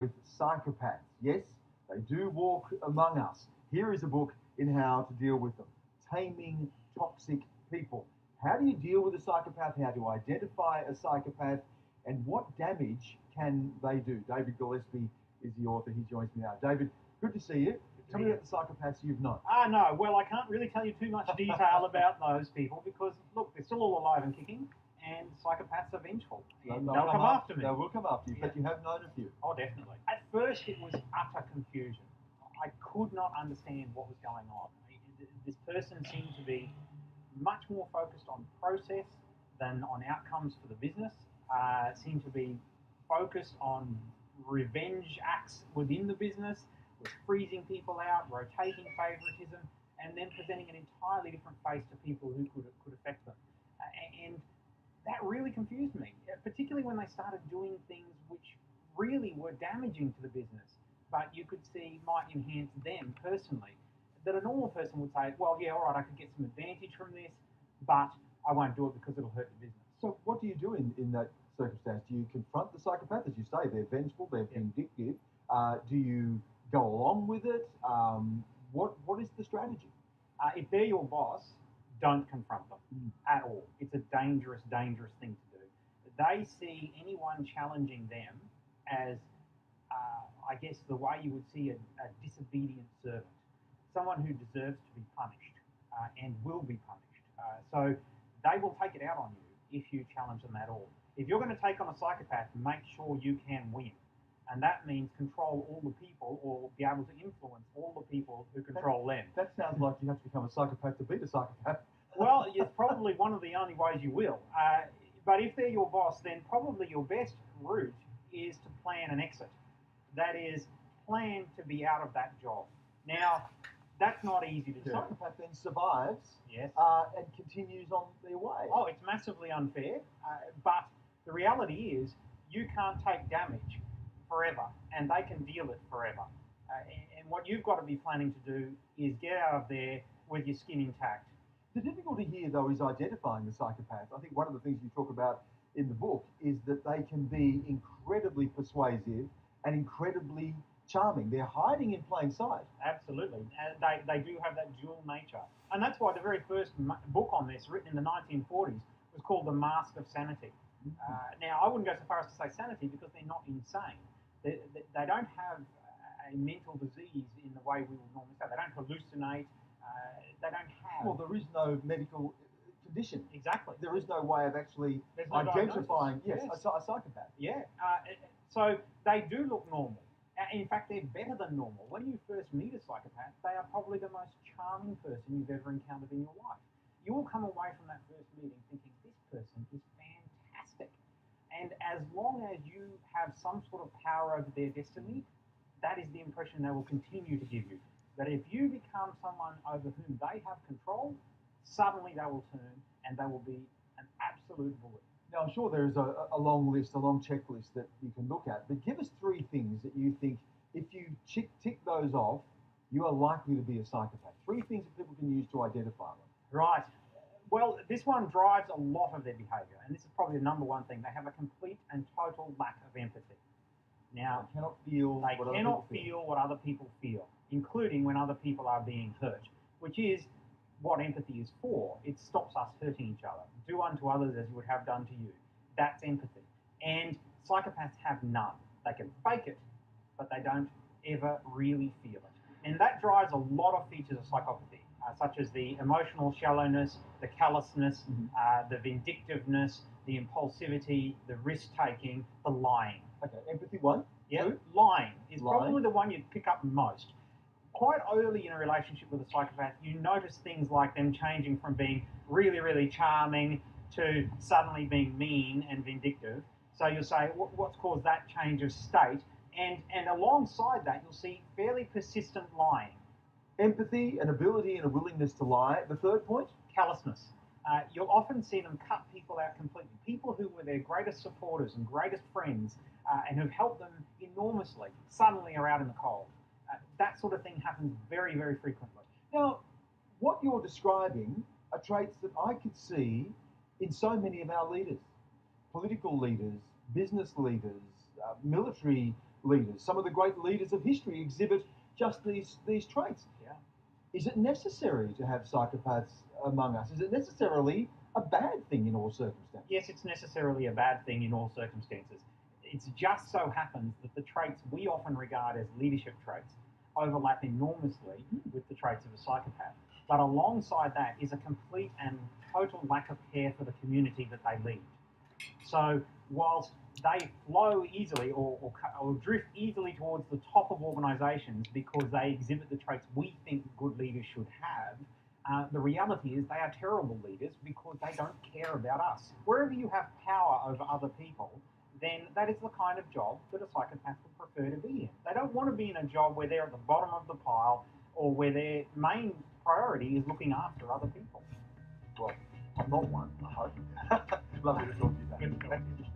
with psychopaths. Yes, they do walk among us. Here is a book in how to deal with them. Taming toxic people. How do you deal with a psychopath? How to identify a psychopath? And what damage can they do? David Gillespie is the author. He joins me now. David, good to see you. Tell me about the psychopaths you've known. No. Well, I can't really tell you too much detail about those people because, look, they're still all alive and kicking, and psychopaths are vengeful. And they'll come after me. They will come after you, but you have known a few. Oh, definitely. At first, it was utter confusion. I could not understand what was going on. This person seemed to be much more focused on process than on outcomes for the business. Seemed to be focused on revenge acts within the business, was freezing people out, rotating favoritism, and then presenting an entirely different face to people who could affect them. And that really confused me, particularly when they started doing things which really were damaging to the business, but you could see might enhance them personally. That a normal person would say, well, yeah, all right, I could get some advantage from this, but I won't do it because it'll hurt the business. So what do you do in that circumstance? Do you confront the psychopath? As you say, they're vengeful, they're vindictive. Do you go along with it? What is the strategy? If they're your boss, don't confront them at all. It's a dangerous, dangerous thing to do. They see anyone challenging them as, I guess, the way you would see a disobedient servant, someone who deserves to be punished and will be punished. So they will take it out on you if you challenge them at all. If you're going to take on a psychopath, make sure you can win. And that means control all the people or be able to influence all the people who control them. That sounds like you have to become a psychopath to beat a psychopath. Well, it's probably one of the only ways you will. But if they're your boss, then probably your best route is to plan an exit. That is, plan to be out of that job. Now, that's not easy to do. The psychopath then survives and continues on their way. Oh, it's massively unfair. But the reality is you can't take damage forever, and they can deal it forever. And what you've got to be planning to do is get out of there with your skin intact. The difficulty here, though, is identifying the psychopath. I think one of the things you talk about in the book is that they can be incredibly persuasive and incredibly charming. They're hiding in plain sight. Absolutely. They do have that dual nature. And that's why the very first book on this, written in the 1940s, was called The Mask of Sanity. Now, I wouldn't go so far as to say sanity because they're not insane. They don't have a mental disease in the way we would normally say. They don't hallucinate. They don't have... Well, there is no medical condition. Exactly. There is no way of actually identifying a psychopath. Yeah. So they do look normal. In fact, they're better than normal. When you first meet a psychopath, they are probably the most charming person you've ever encountered in your life. You will come away from that first meeting thinking, this person is fantastic. And as long as you have some sort of power over their destiny, that is the impression they will continue to give you. That if you become someone over whom they have control, suddenly they will turn and they will be an absolute bully. Now, I'm sure there is a long list, a long checklist that you can look at, but give us three things that you think, if you tick those off, you are likely to be a psychopath. Three things that people can use to identify them. Right. Well, this one drives a lot of their behaviour, and this is probably the number one thing. They have a complete and total lack of empathy. Now, they cannot feel what other people feel, including when other people are being hurt, which is what empathy is for. It stops us hurting each other. Do unto others as you would have done to you. That's empathy. And psychopaths have none. They can fake it, but they don't ever really feel it. And that drives a lot of features of psychopathy, such as the emotional shallowness, the callousness, the vindictiveness, the impulsivity, the risk-taking, the lying. Okay, empathy one. Yeah, lying is probably the one you'd pick up most. Quite early in a relationship with a psychopath, you notice things like them changing from being really, really charming to suddenly being mean and vindictive. So you'll say, what's caused that change of state? And alongside that, you'll see fairly persistent lying. Empathy, an ability and a willingness to lie. The third point? Callousness. You'll often see them cut people out completely. People who were their greatest supporters and greatest friends and who've helped them enormously suddenly are out in the cold. That sort of thing happens very, very frequently. Now, what you're describing are traits that I could see in so many of our leaders, political leaders, business leaders, military leaders. Some of the great leaders of history exhibit just these traits. Yeah. Is it necessary to have psychopaths among us? Is it necessarily a bad thing in all circumstances? Yes, it's necessarily a bad thing in all circumstances. It just so happens that the traits we often regard as leadership traits overlap enormously with the traits of a psychopath. But alongside that is a complete and total lack of care for the community that they lead. So whilst they flow easily or drift easily towards the top of organisations because they exhibit the traits we think good leaders should have, the reality is they are terrible leaders because they don't care about us. Wherever you have power over other people, then that is the kind of job that a psychopath would prefer to be in. They don't want to be in a job where they're at the bottom of the pile or where their main priority is looking after other people. Well, I'm not one, I hope. Lovely to talk to you, Dan. Good talking to you.